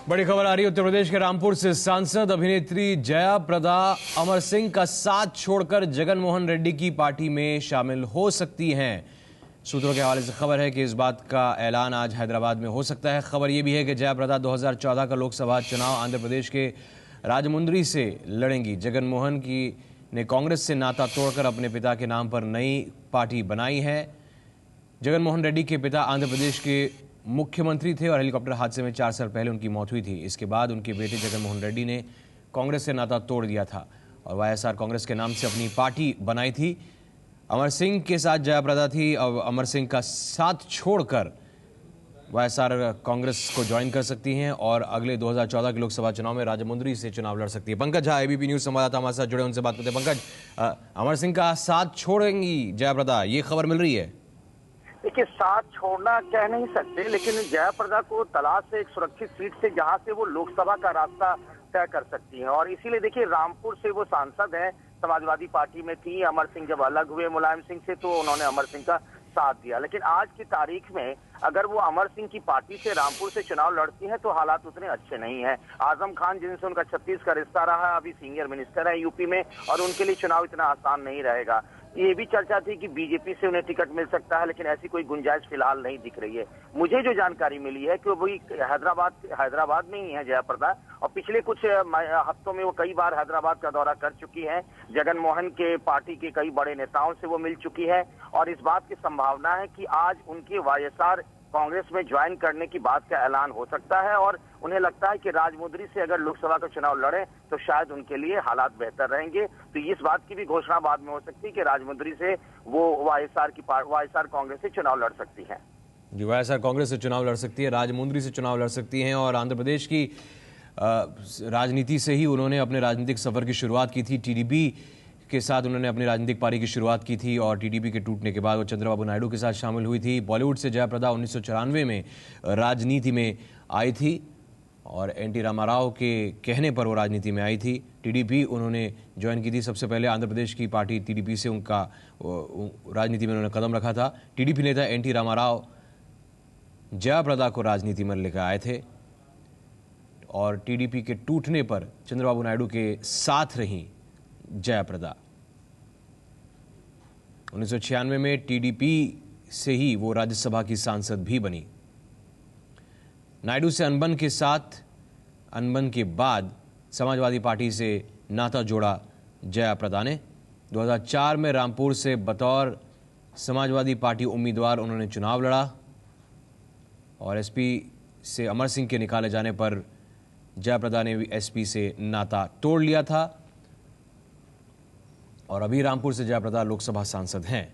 बड़ी खबर आ रही है उत्तर प्रदेश के रामपुर से। सांसद अभिनेत्री जया प्रदा अमर सिंह का साथ छोड़कर जगन मोहन रेड्डी की पार्टी में शामिल हो सकती हैं। सूत्रों के हवाले से खबर है कि इस बात का ऐलान आज हैदराबाद में हो सकता है। खबर यह भी है कि जया प्रदा 2014 का लोकसभा चुनाव आंध्र प्रदेश के राजमुंद्री से लड़ेंगी। जगन मोहन की ने कांग्रेस से नाता तोड़कर अपने पिता के नाम पर नई पार्टी बनाई है। जगन मोहन रेड्डी के पिता आंध्र प्रदेश के मुख्यमंत्री थे और हेलीकॉप्टर हादसे में 4 साल पहले उनकी मौत हुई थी। इसके बाद उनके बेटे जगन मोहन रेड्डी ने कांग्रेस से नाता तोड़ दिया था और वाईएसआर कांग्रेस के नाम से अपनी पार्टी बनाई थी। अमर सिंह के साथ जया प्रदा थी। अब अमर सिंह का साथ छोड़कर वाईएसआर कांग्रेस को ज्वाइन कर सकती हैं और अगले 2014 के लोकसभा चुनाव में राजमुंद्री से चुनाव लड़ सकती है। पंकज झा एबीपी न्यूज संवाददाता हमारे साथ जुड़े, उनसे बात करते हैं। पंकज, अमर सिंह का साथ छोड़ेंगी जया प्रदा, ये खबर मिल रही है? देखिए, साथ छोड़ना कह नहीं सकते, लेकिन जया प्रदा को तलाश से एक सुरक्षित सीट से जहां से वो लोकसभा का रास्ता तय कर सकती हैं और इसीलिए देखिए रामपुर से वो सांसद हैं, समाजवादी पार्टी में थी। अमर सिंह जब अलग हुए मुलायम सिंह से तो उन्होंने अमर सिंह का साथ दिया, लेकिन आज की तारीख में अगर वो अमर सिंह की पार्टी से रामपुर से चुनाव लड़ती हैं तो हालात उतने अच्छे नहीं हैं। आजम खान जिनसे उनका 36 का रिश्ता रहा, अभी सीनियर मिनिस्टर है यूपी में और उनके लिए चुनाव इतना आसान नहीं रहेगा। ये भी चर्चा थी कि बीजेपी से उन्हें टिकट मिल सकता है, लेकिन ऐसी कोई गुंजाइश फिलहाल नहीं दिख रही है। मुझे जो जानकारी मिली है कि वही हैदराबाद में ही है जया प्रदा और पिछले कुछ हफ्तों में वो कई बार हैदराबाद का दौरा कर चुकी हैं। जगन मोहन के पार्टी के कई बड़े नेताओं से वो मिल चुकी है और इस बात की संभावना है कि आज उनके वाईएसआर कांग्रेस में ज्वाइन करने की बात का ऐलान हो सकता है और उन्हें लगता है कि राजमुंद्री से अगर लोकसभा का चुनाव लड़े तो शायद उनके लिए हालात बेहतर रहेंगे। तो इस बात की भी घोषणा बाद में हो सकती है कि राजमुंद्री से वो वाईएसआर कांग्रेस से चुनाव लड़ सकती है। जी, वाईएसआर कांग्रेस से चुनाव लड़ सकती है, राजमुंद्री से चुनाव लड़ सकती हैं और आंध्र प्रदेश की राजनीति से ही उन्होंने अपने राजनीतिक सफर की शुरुआत की थी। टीडीपी के साथ उन्होंने अपनी राजनीतिक पारी की शुरुआत की थी और टीडीपी के टूटने के बाद वो चंद्रबाबू नायडू के साथ शामिल हुई थी। बॉलीवुड से जया प्रदा 1994 में राजनीति में आई थी और एनटी रामाराव के कहने पर वो राजनीति में आई थी। टीडीपी उन्होंने ज्वाइन की थी। सबसे पहले आंध्र प्रदेश की पार्टी टीडीपी से उनका राजनीति में उन्होंने कदम रखा था। टीडीपी नेता एनटी रामाराव जया प्रदा को राजनीति में लेकर आए थे और टीडीपी के टूटने पर चंद्रबाबू नायडू के साथ रहीं जया प्रदा। 1996 में टीडीपी से ही वो राज्यसभा की सांसद भी बनी। नायडू से अनबन के बाद समाजवादी पार्टी से नाता जोड़ा जया प्रदा ने। 2004 में रामपुर से बतौर समाजवादी पार्टी उम्मीदवार उन्होंने चुनाव लड़ा और एसपी से अमर सिंह के निकाले जाने पर जया प्रदा ने भी एसपी से नाता तोड़ लिया था और अभी रामपुर से जया प्रदा लोकसभा सांसद हैं।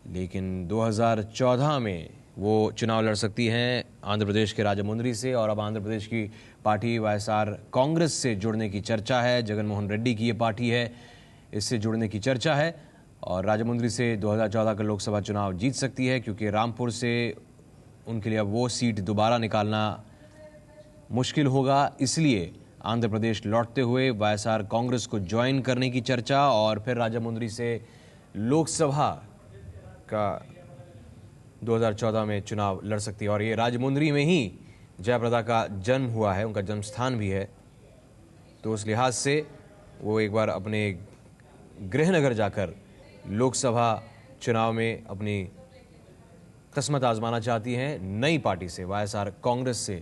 लेकिन 2014 में वो चुनाव लड़ सकती हैं आंध्र प्रदेश के राजमुंद्री से और अब आंध्र प्रदेश की पार्टी वाईएसआर कांग्रेस से जुड़ने की चर्चा है। जगन मोहन रेड्डी की ये पार्टी है, इससे जुड़ने की चर्चा है और राजमुंद्री से 2014 का लोकसभा चुनाव जीत सकती है क्योंकि रामपुर से उनके लिए अब वो सीट दोबारा निकालना मुश्किल होगा। इसलिए आंध्र प्रदेश लौटते हुए वाईएसआर कांग्रेस को ज्वाइन करने की चर्चा और फिर राजमुंद्री से लोकसभा का 2014 में चुनाव लड़ सकती है और ये राजमुंद्री में ही जया प्रदा का जन्म हुआ है, उनका जन्म स्थान भी है। तो उस लिहाज से वो एक बार अपने गृहनगर जाकर लोकसभा चुनाव में अपनी किस्मत आजमाना चाहती हैं नई पार्टी से, वाईएसआर कांग्रेस से